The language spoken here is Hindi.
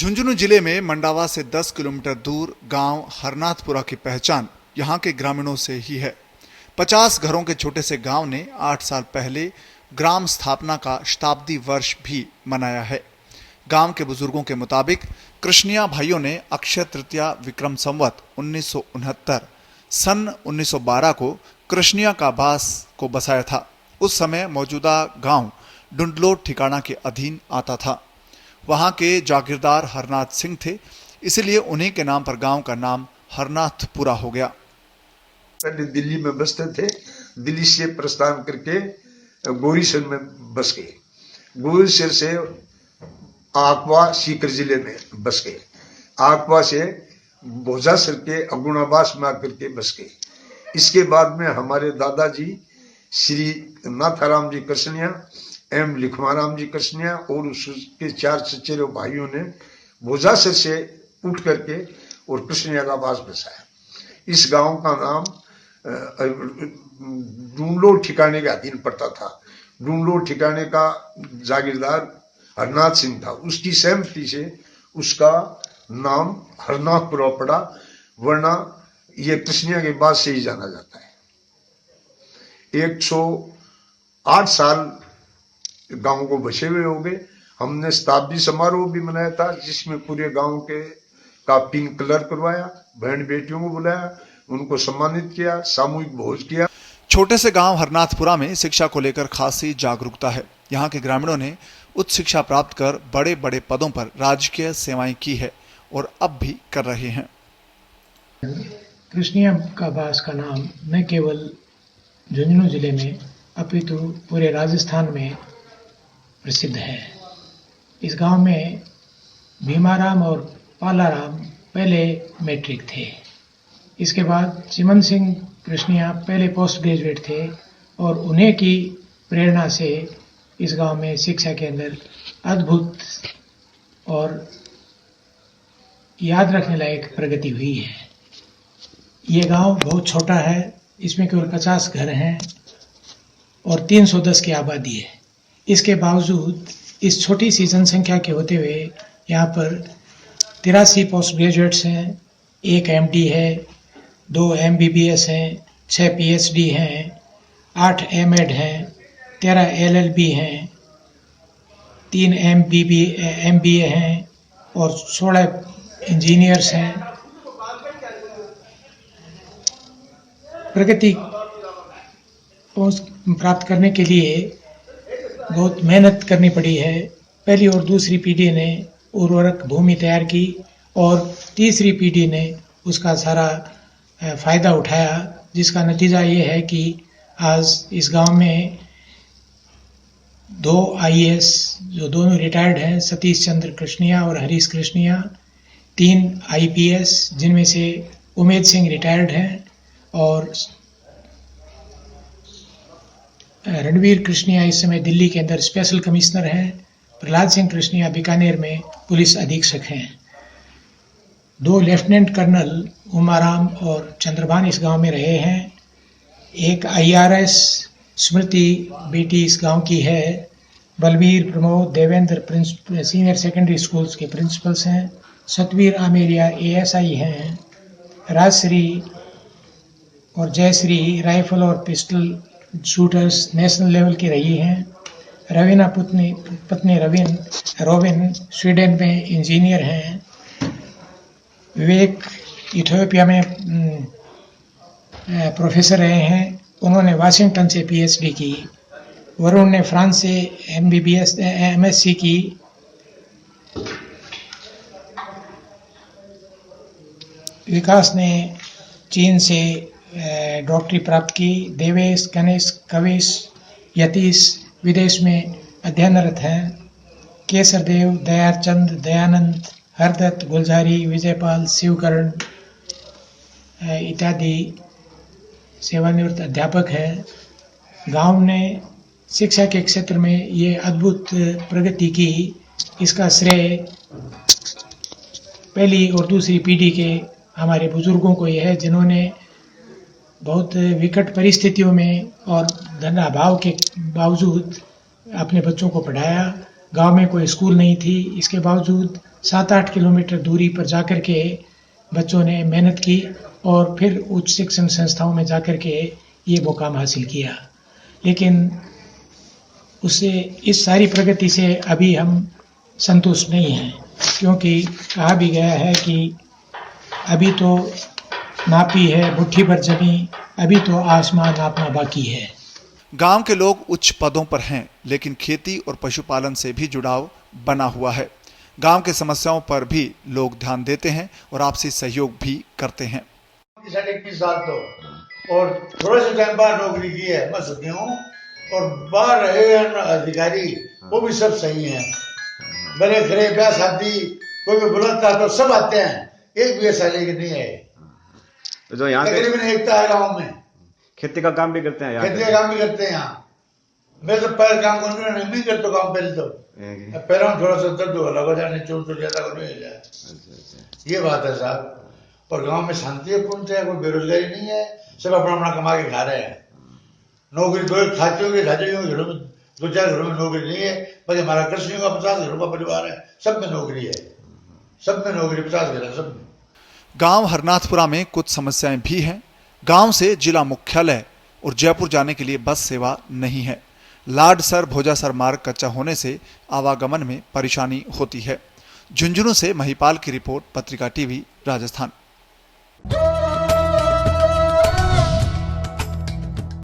झुंझुनू जिले में मंडावा से 10 किलोमीटर दूर गांव हरनाथपुरा की पहचान यहां के ग्रामीणों से ही है। 50 घरों के छोटे से गांव ने 8 साल पहले ग्राम स्थापना का शताब्दी वर्ष भी मनाया है। गांव के बुजुर्गों के मुताबिक कृष्णिया भाइयों ने अक्षय तृतीया विक्रम संवत 1969 सन 1912 को कृष्णिया का बास को बसाया था। उस समय मौजूदा गांव डुंडलोट ठिकाना के अधीन आता था। वहां के जागीरदार हरनाथ सिंह थे, इसलिए उन्हीं के नाम पर गांव का नाम हरनाथपुरा हो गया। पहले दिल्ली में बसते थे, दिल्ली से प्रस्थान करके गोरीसर में बस गए। गोरीसर से आकवा सीकर जिले में बस गए। आकवा से भोजासर के अगुणाबास में आकर के बस गए। इसके बाद में हमारे दादाजी श्री नाथाराम जी कृष्णिया एम लिखमाराम जी कृष्णिया और उसके 4 चचेरे भाइयों ने भोजासर से उठ करके और कृष्णिया का बास बसाया। इस गांव का नाम डूंडलो ठिकाने के अधीन पड़ता था। डूंडलो ठिकाने का जागीरदार हरनाथ सिंह था। उसकी सहमति से उसका नाम हरनाथपुरा पड़ा, वरना ये कृष्णिया के बाद से ही जाना जाता है। 108 साल गांव को बसे हुए हो गए। हमने शताब्दी समारोह भी मनाया था, जिसमें पूरे गांव के का पिंक कलर करवाया, बहन बेटियों को बुलाया, उनको सम्मानित किया, सामूहिक भोज किया। छोटे से गांव हरनाथपुरा में शिक्षा को लेकर खासी जागरूकता है। यहाँ के ग्रामीणों ने उच्च शिक्षा प्राप्त कर बड़े बड़े पदों पर राजकीय सेवाएं की है और अब भी कर रहे हैं। कृष्णिया का बास का नाम न केवल झुंझुनू जिले में अपितु पूरे राजस्थान में प्रसिद्ध है। इस गांव में भीमाराम और पालाराम पहले मैट्रिक थे। इसके बाद चिमन सिंह कृष्णिया पहले पोस्ट ग्रेजुएट थे और उन्हें की प्रेरणा से इस गांव में शिक्षा के अंदर अद्भुत और याद रखने लायक प्रगति हुई है। ये गांव बहुत छोटा है, इसमें केवल 50 घर हैं और 310 की आबादी है। इसके बावजूद इस छोटी सी जनसंख्या के होते हुए यहाँ पर 83 पोस्ट ग्रेजुएट्स हैं, 1 MD है, 2 MBBS हैं, 6 PhD हैं, 8 M.Ed हैं, 13 LLB हैं, 3 MBA हैं और 16 इंजीनियर्स हैं। प्रगति प्राप्त करने के लिए बहुत मेहनत करनी पड़ी है। पहली और दूसरी पीढ़ी ने उर्वरक भूमि तैयार की और तीसरी पीढ़ी ने उसका सारा फायदा उठाया, जिसका नतीजा ये है कि आज इस गांव में 2 IAS जो दोनों रिटायर्ड हैं, सतीश चंद्र कृष्णिया और हरीश कृष्णिया, 3 IPS जिनमें से उमेद सिंह रिटायर्ड हैं और रणवीर कृष्णिया इस समय दिल्ली के अंदर स्पेशल कमिश्नर हैं। प्रहलाद सिंह कृष्णिया बीकानेर में पुलिस अधीक्षक हैं। 2 लेफ्टिनेंट कर्नल उमाराम और चंद्रभान इस गांव में रहे हैं। एक IRS स्मृति बेटी इस गांव की है। Balbir Pramod Devendra senior secondary schools के प्रिंसिपल्स हैं। सतवीर आमेरिया ASI हैं। राजश्री और जयश्री राइफल और पिस्टल शूटर्स नेशनल लेवल की रही हैं। रवीना पत्नी रोबिन स्वीडन में इंजीनियर हैं। विवेक इथियोपिया में प्रोफेसर रहे हैं, उन्होंने वाशिंगटन से PhD की। वरुण ने फ्रांस से MBBS MSc की। विकास ने चीन से डॉक्टरी प्राप्त की। देवेश, गणेश, कविश, यतीश विदेश में अध्ययनरत हैं। केसरदेव, दयाचंद, दयानंद, हरदत्त, गुलजारी, विजयपाल, शिवकरण इत्यादि सेवानिवृत्त अध्यापक हैं। गांव ने शिक्षा के क्षेत्र में ये अद्भुत प्रगति की, इसका श्रेय पहली और दूसरी पीढ़ी के हमारे बुजुर्गों को यह है, जिन्होंने बहुत विकट परिस्थितियों में और धन अभाव के बावजूद अपने बच्चों को पढ़ाया गांव में कोई स्कूल नहीं थी। इसके बावजूद 7-8 किलोमीटर दूरी पर जाकर के बच्चों ने मेहनत की और फिर उच्च शिक्षण संस्थाओं में जाकर के ये मुकाम हासिल किया। लेकिन उससे इस सारी प्रगति से अभी हम संतुष्ट नहीं हैं, क्योंकि कहा भी गया है कि अभी तो नापी है मुट्ठी भर जमी, अभी तो आसमान नापना बाकी है। गांव के लोग उच्च पदों पर हैं, लेकिन खेती और पशुपालन से भी जुड़ाव बना हुआ है। गांव के समस्याओं पर भी लोग ध्यान देते हैं और आपसी सहयोग भी करते हैं। 21 साल तो और थोड़े से टाइम बाद नौकरी की है, मैं सत्य हूँ। और बाहर रहे हैं अधिकारी, वो भी सब सही हैं, बड़े खरे ब्याह शादी कोई भी बुलाता तो सब आते हैं, एक भी ऐसा लेके नहीं है। तो जो यहाँ तकरीबन एकता है गाँव में, खेती का काम भी करते हैं, खेती का काम भी करते हैं। यहाँ मैं तो पैर काम करने नहीं करता काम, पहले तो पैरों में थोड़ा सा दर्द लगा जाने, चोट तो ज्यादा नहीं हो जाए, ये बात है साहब। और गांव में शांति पूर्ण है, कोई बेरोजगारी नहीं है, सब अपना अपना कमा के खा रहे हैं। नौकरी दो खातियों के घरों में 2-4 घरों में नौकरी नहीं है, बाकी हमारा कृषियों का 50 घरों का परिवार है, सब में नौकरी है, सब में नौकरी 50 घर है सब में। गांव हरनाथपुरा में कुछ समस्याएं भी हैं। गांव से जिला मुख्यालय और जयपुर जाने के लिए बस सेवा नहीं है। लाडसर भोजासर मार्ग कच्चा होने से आवागमन में परेशानी होती है। झुंझुनू से महिपाल की रिपोर्ट, पत्रिका टीवी, राजस्थान।